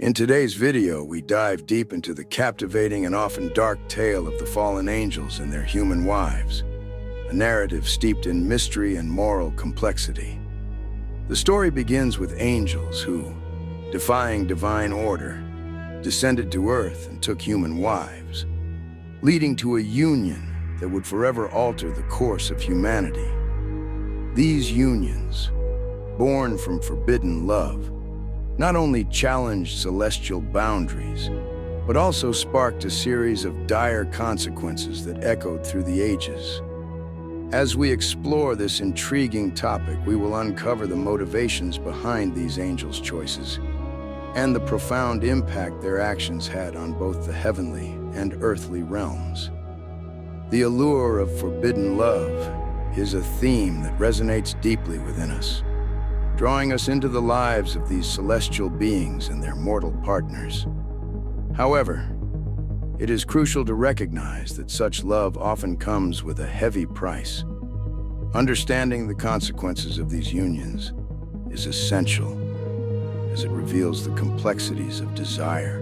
In today's video, we dive deep into the captivating and often dark tale of the fallen angels and their human wives, a narrative steeped in mystery and moral complexity. The story begins with angels who, defying divine order, descended to earth and took human wives, leading to a union that would forever alter the course of humanity. These unions, born from forbidden love, not only challenged celestial boundaries, but also sparked a series of dire consequences that echoed through the ages. As we explore this intriguing topic, we will uncover the motivations behind these angels' choices and the profound impact their actions had on both the heavenly and earthly realms. The allure of forbidden love is a theme that resonates deeply within us, drawing us into the lives of these celestial beings and their mortal partners. However, it is crucial to recognize that such love often comes with a heavy price. Understanding the consequences of these unions is essential, as it reveals the complexities of desire,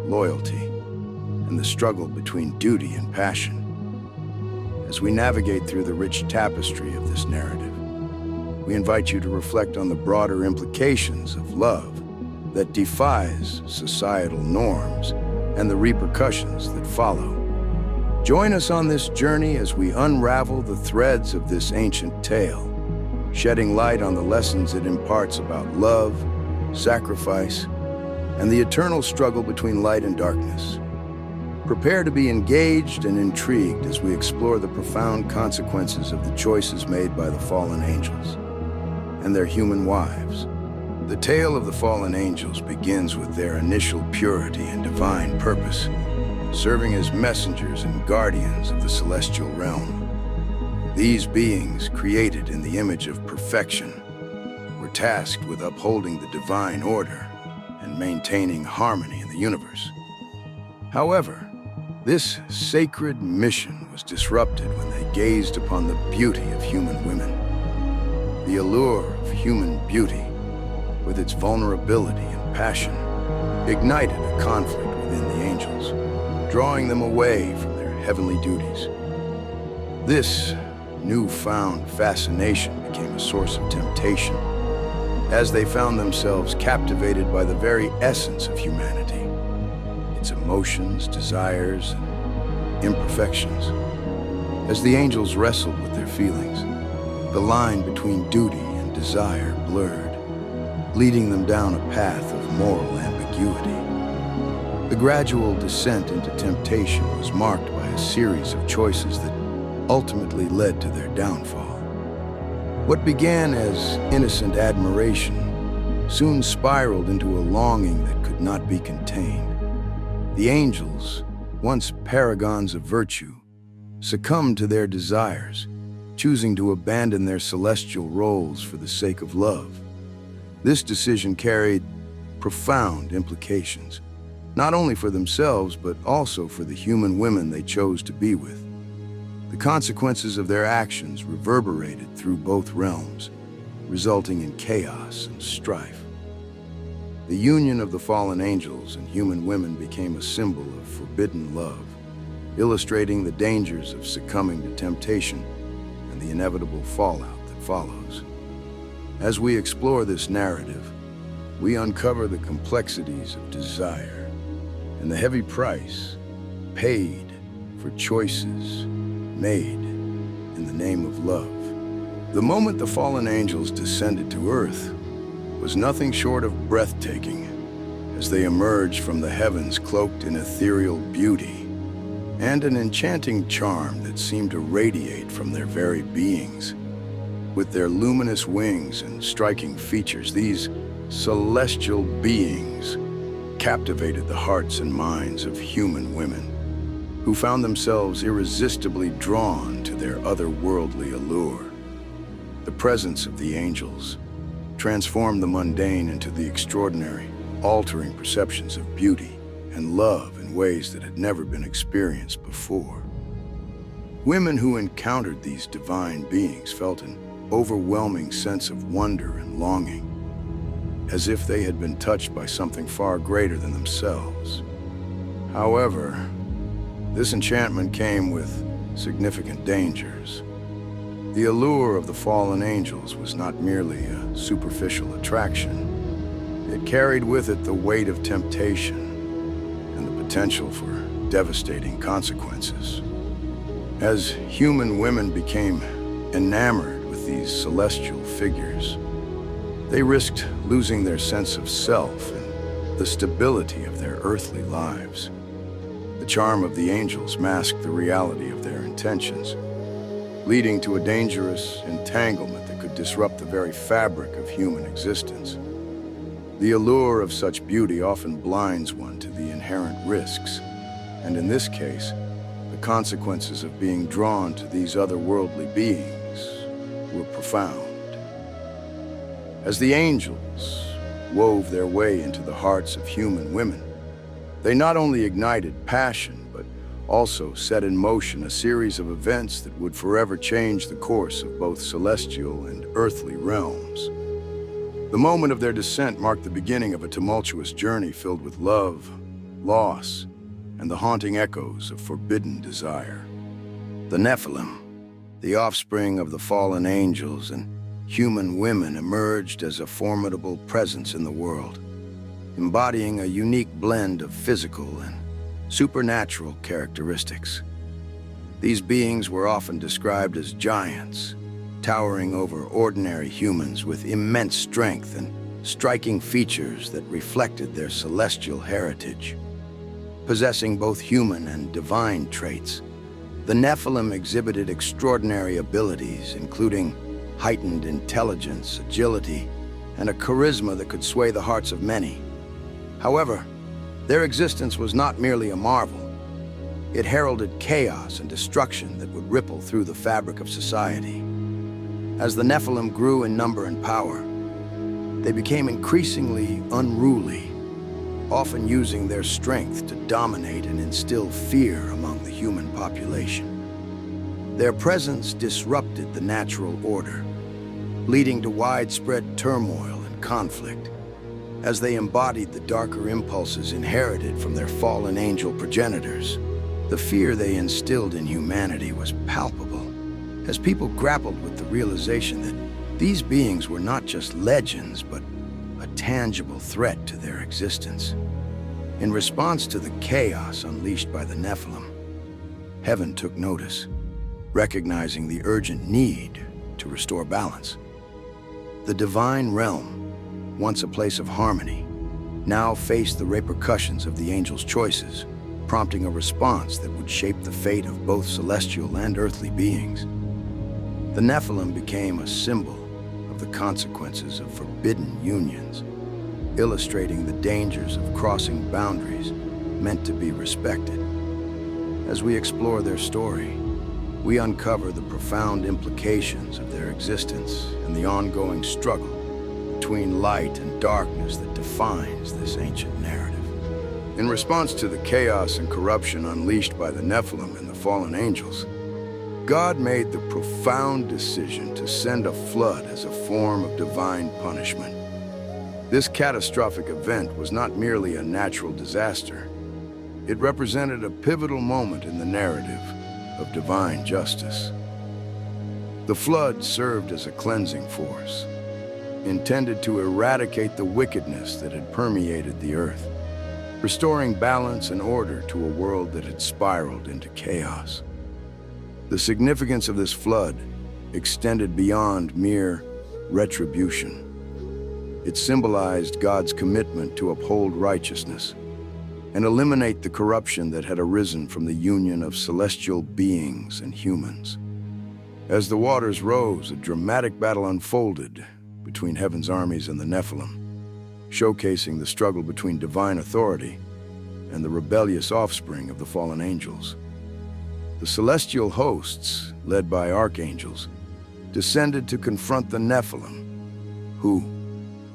loyalty, and the struggle between duty and passion. As we navigate through the rich tapestry of this narrative, we invite you to reflect on the broader implications of love that defies societal norms and the repercussions that follow. Join us on this journey as we unravel the threads of this ancient tale, shedding light on the lessons it imparts about love, sacrifice, and the eternal struggle between light and darkness. Prepare to be engaged and intrigued as we explore the profound consequences of the choices made by the fallen angels and their human wives. The tale of the fallen angels begins with their initial purity and divine purpose, serving as messengers and guardians of the celestial realm. These beings, created in the image of perfection, were tasked with upholding the divine order and maintaining harmony in the universe. However, this sacred mission was disrupted when they gazed upon the beauty of human women. The allure of human beauty, with its vulnerability and passion, ignited a conflict within the angels, drawing them away from their heavenly duties. This newfound fascination became a source of temptation, as they found themselves captivated by the very essence of humanity, its emotions, desires, and imperfections. As the angels wrestled with their feelings, the line between duty and desire blurred, leading them down a path of moral ambiguity. The gradual descent into temptation was marked by a series of choices that ultimately led to their downfall. What began as innocent admiration soon spiraled into a longing that could not be contained. The angels, once paragons of virtue, succumbed to their desires, choosing to abandon their celestial roles for the sake of love. This decision carried profound implications, not only for themselves, but also for the human women they chose to be with. The consequences of their actions reverberated through both realms, resulting in chaos and strife. The union of the fallen angels and human women became a symbol of forbidden love, illustrating the dangers of succumbing to temptation and the inevitable fallout that follows. As we explore this narrative, we uncover the complexities of desire and the heavy price paid for choices made in the name of love. The moment the fallen angels descended to earth was nothing short of breathtaking, as they emerged from the heavens cloaked in ethereal beauty and an enchanting charm that seemed to radiate from their very beings. With their luminous wings and striking features, these celestial beings captivated the hearts and minds of human women, who found themselves irresistibly drawn to their otherworldly allure. The presence of the angels transformed the mundane into the extraordinary, altering perceptions of beauty and love in ways that had never been experienced before. Women who encountered these divine beings felt an overwhelming sense of wonder and longing. as if they had been touched by something far greater than themselves. However, this enchantment came with significant dangers. The allure of the fallen angels was not merely a superficial attraction. It carried with it the weight of temptation and the potential for devastating consequences. As human women became enamored with these celestial figures, they risked losing their sense of self and the stability of their earthly lives. The charm of the angels masked the reality of their intentions, leading to a dangerous entanglement that could disrupt the very fabric of human existence. The allure of such beauty often blinds one to the inherent risks, and in this case, the consequences of being drawn to these otherworldly beings were profound. As the angels wove their way into the hearts of human women, they not only ignited passion, but also set in motion a series of events that would forever change the course of both celestial and earthly realms. The moment of their descent marked the beginning of a tumultuous journey filled with love, loss, and the haunting echoes of forbidden desire. The Nephilim, the offspring of the fallen angels and human women, emerged as a formidable presence in the world, embodying a unique blend of physical and supernatural characteristics. These beings were often described as giants, towering over ordinary humans with immense strength and striking features that reflected their celestial heritage. Possessing both human and divine traits, the Nephilim exhibited extraordinary abilities, including heightened intelligence, agility, and a charisma that could sway the hearts of many. However, their existence was not merely a marvel. It heralded chaos and destruction that would ripple through the fabric of society. As the Nephilim grew in number and power, they became increasingly unruly, often using their strength to dominate and instill fear among the human population. Their presence disrupted the natural order, leading to widespread turmoil and conflict. As they embodied the darker impulses inherited from their fallen angel progenitors, the fear they instilled in humanity was palpable, as people grappled with the realization that these beings were not just legends, but a tangible threat to their existence. In response to the chaos unleashed by the Nephilim, heaven took notice, recognizing the urgent need to restore balance. The divine realm, once a place of harmony, now faced the repercussions of the angels' choices, prompting a response that would shape the fate of both celestial and earthly beings. The Nephilim became a symbol of the consequences of forbidden unions, illustrating the dangers of crossing boundaries meant to be respected. As we explore their story, we uncover the profound implications of their existence and the ongoing struggle between light and darkness that defines this ancient narrative. In response to the chaos and corruption unleashed by the Nephilim and the fallen angels, God made the profound decision to send a flood as a form of divine punishment. This catastrophic event was not merely a natural disaster. It represented a pivotal moment in the narrative of divine justice. The flood served as a cleansing force, intended to eradicate the wickedness that had permeated the earth, restoring balance and order to a world that had spiraled into chaos. The significance of this flood extended beyond mere retribution. It symbolized God's commitment to uphold righteousness and eliminate the corruption that had arisen from the union of celestial beings and humans. As the waters rose, a dramatic battle unfolded between heaven's armies and the Nephilim, showcasing the struggle between divine authority and the rebellious offspring of the fallen angels. The celestial hosts, led by archangels, descended to confront the Nephilim, who,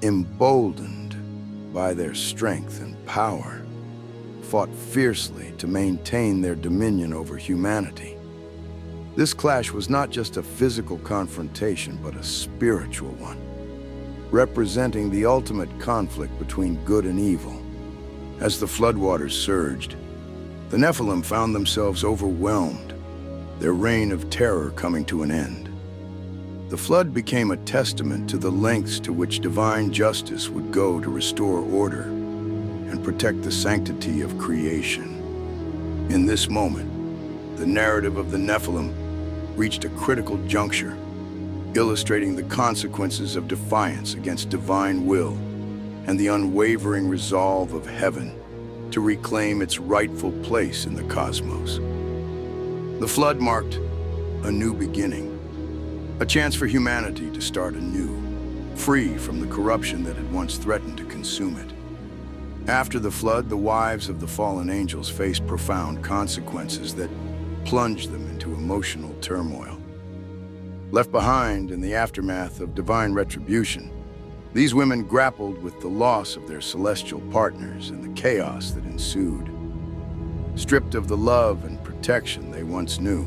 emboldened by their strength and power, fought fiercely to maintain their dominion over humanity. This clash was not just a physical confrontation, but a spiritual one. representing the ultimate conflict between good and evil. As the floodwaters surged, the Nephilim found themselves overwhelmed, their reign of terror coming to an end. The flood became a testament to the lengths to which divine justice would go to restore order and protect the sanctity of creation. In this moment, the narrative of the Nephilim reached a critical juncture, illustrating the consequences of defiance against divine will and the unwavering resolve of heaven to reclaim its rightful place in the cosmos. The flood marked a new beginning, a chance for humanity to start anew, free from the corruption that had once threatened to consume it. After the flood, the wives of the fallen angels faced profound consequences that plunged them into emotional turmoil. Left behind in the aftermath of divine retribution, these women grappled with the loss of their celestial partners and the chaos that ensued. Stripped of the love and protection they once knew,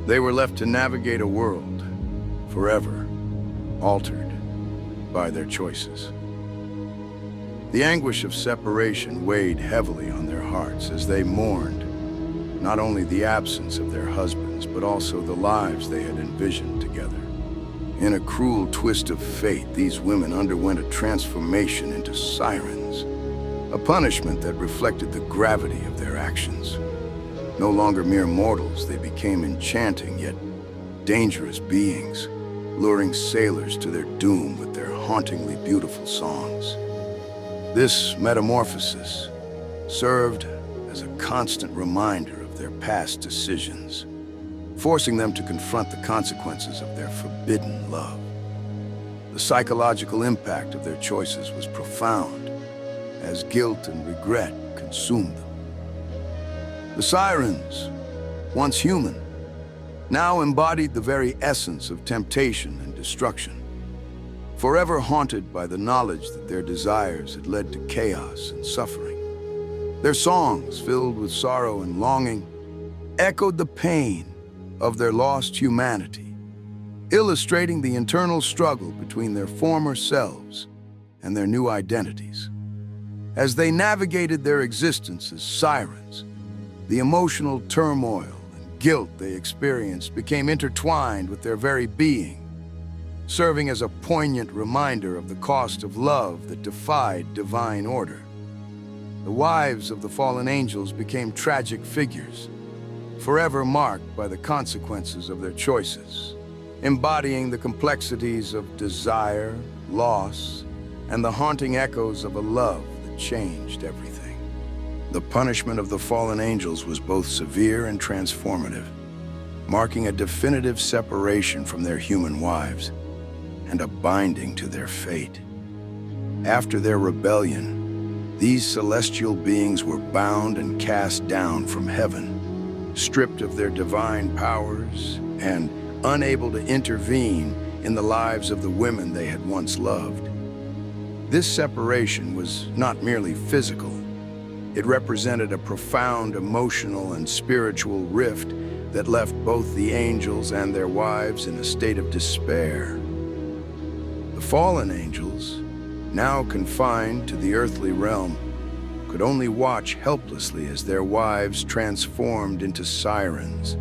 they were left to navigate a world forever altered by their choices. The anguish of separation weighed heavily on their hearts as they mourned not only the absence of their husbands, but also the lives they had envisioned together. In a cruel twist of fate, these women underwent a transformation into sirens, a punishment that reflected the gravity of their actions. No longer mere mortals, they became enchanting yet dangerous beings, luring sailors to their doom with their hauntingly beautiful songs. This metamorphosis served as a constant reminder of their past decisions, forcing them to confront the consequences of their forbidden love. The psychological impact of their choices was profound, as guilt and regret consumed them. The sirens, once human, now embodied the very essence of temptation and destruction, forever haunted by the knowledge that their desires had led to chaos and suffering. Their songs, filled with sorrow and longing, echoed the pain of their lost humanity, illustrating the internal struggle between their former selves and their new identities. As they navigated their existence as sirens, the emotional turmoil and guilt they experienced became intertwined with their very being, serving as a poignant reminder of the cost of love that defied divine order. The wives of the fallen angels became tragic figures, forever marked by the consequences of their choices, embodying the complexities of desire, loss, and the haunting echoes of a love that changed everything. The punishment of the fallen angels was both severe and transformative, marking a definitive separation from their human wives and a binding to their fate. After their rebellion, these celestial beings were bound and cast down from heaven, stripped of their divine powers and unable to intervene in the lives of the women they had once loved. This separation was not merely physical. It represented a profound emotional and spiritual rift that left both the angels and their wives in a state of despair. The fallen angels, now confined to the earthly realm, could only watch helplessly as their wives transformed into sirens,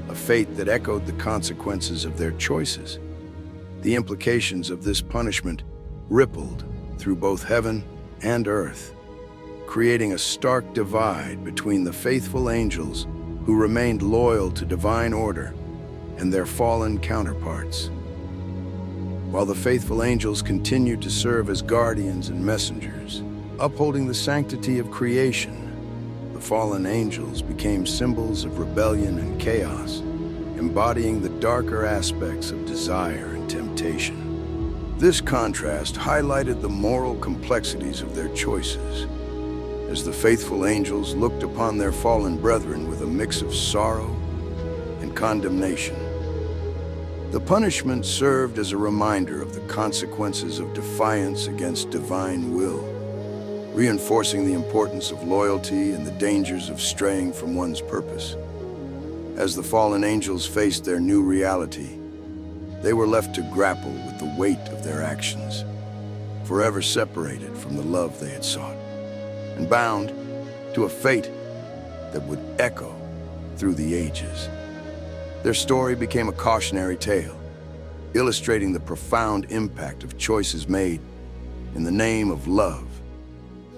a fate that echoed the consequences of their choices. The implications of this punishment rippled through both heaven and earth, creating a stark divide between the faithful angels who remained loyal to divine order and their fallen counterparts. While the faithful angels continued to serve as guardians and messengers, upholding the sanctity of creation, the fallen angels became symbols of rebellion and chaos, embodying the darker aspects of desire and temptation. This contrast highlighted the moral complexities of their choices, as the faithful angels looked upon their fallen brethren with a mix of sorrow and condemnation. The punishment served as a reminder of the consequences of defiance against divine will, reinforcing the importance of loyalty and the dangers of straying from one's purpose. As the fallen angels faced their new reality, they were left to grapple with the weight of their actions, forever separated from the love they had sought, and bound to a fate that would echo through the ages. Their story became a cautionary tale, illustrating the profound impact of choices made in the name of love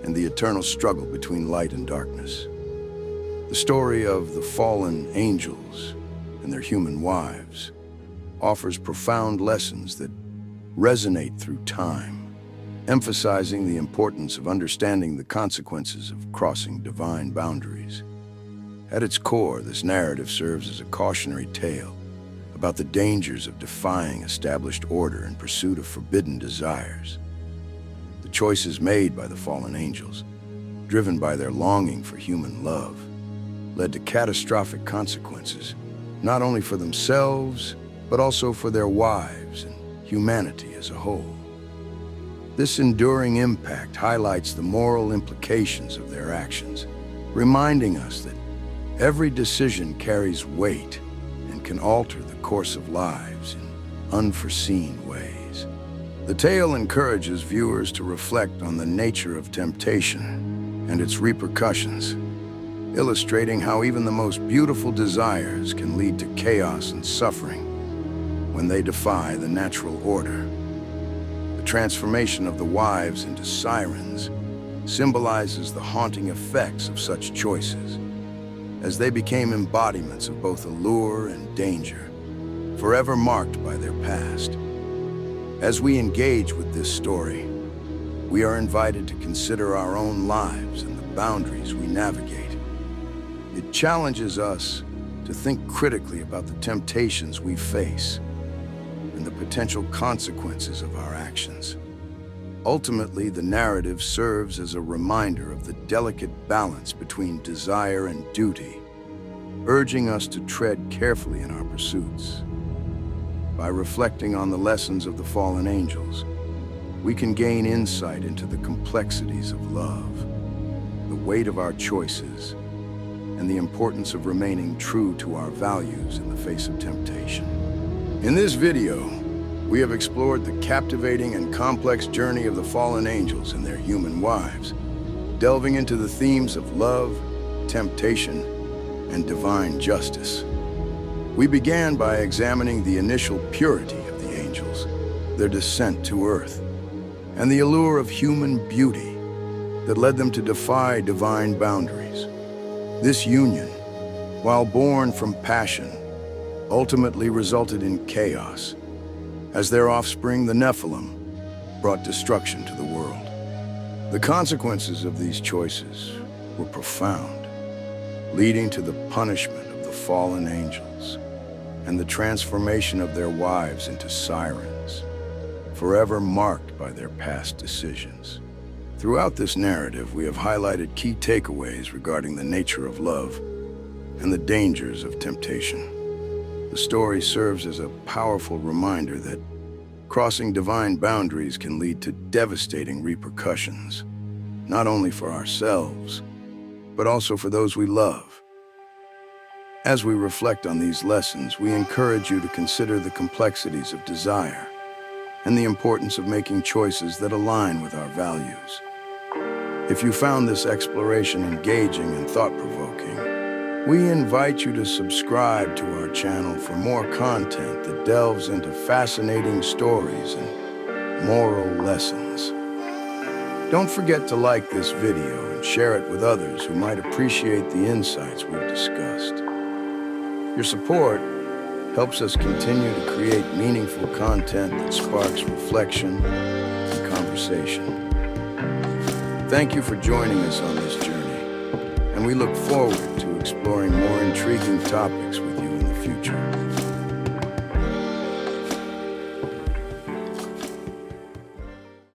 and the eternal struggle between light and darkness. The story of the fallen angels and their human wives offers profound lessons that resonate through time, emphasizing the importance of understanding the consequences of crossing divine boundaries. At its core, this narrative serves as a cautionary tale about the dangers of defying established order in pursuit of forbidden desires. The choices made by the fallen angels, driven by their longing for human love, led to catastrophic consequences, not only for themselves, but also for their wives and humanity as a whole. This enduring impact highlights the moral implications of their actions, reminding us that every decision carries weight and can alter the course of lives in unforeseen ways. The tale encourages viewers to reflect on the nature of temptation and its repercussions, illustrating how even the most beautiful desires can lead to chaos and suffering when they defy the natural order. The transformation of the wives into sirens symbolizes the haunting effects of such choices, as they became embodiments of both allure and danger, forever marked by their past. As we engage with this story, we are invited to consider our own lives and the boundaries we navigate. It challenges us to think critically about the temptations we face and the potential consequences of our actions. Ultimately, the narrative serves as a reminder of the delicate balance between desire and duty, urging us to tread carefully in our pursuits. By reflecting on the lessons of the fallen angels, we can gain insight into the complexities of love, the weight of our choices, and the importance of remaining true to our values in the face of temptation. In this video, we have explored the captivating and complex journey of the fallen angels and their human wives, delving into the themes of love, temptation, and divine justice. We began by examining the initial purity of the angels, their descent to earth, and the allure of human beauty that led them to defy divine boundaries. This union, while born from passion, ultimately resulted in chaos, as their offspring, the Nephilim, brought destruction to the world. The consequences of these choices were profound, leading to the punishment of the fallen angels and the transformation of their wives into sirens, forever marked by their past decisions. Throughout this narrative, we have highlighted key takeaways regarding the nature of love and the dangers of temptation. The story serves as a powerful reminder that crossing divine boundaries can lead to devastating repercussions, not only for ourselves, but also for those we love. As we reflect on these lessons, we encourage you to consider the complexities of desire and the importance of making choices that align with our values. If you found this exploration engaging and thought-provoking, we invite you to subscribe to our channel for more content that delves into fascinating stories and moral lessons. Don't forget to like this video and share it with others who might appreciate the insights we've discussed. Your support helps us continue to create meaningful content that sparks reflection and conversation. Thank you for joining us on this journey, and we look forward to exploring more intriguing topics with you in the future.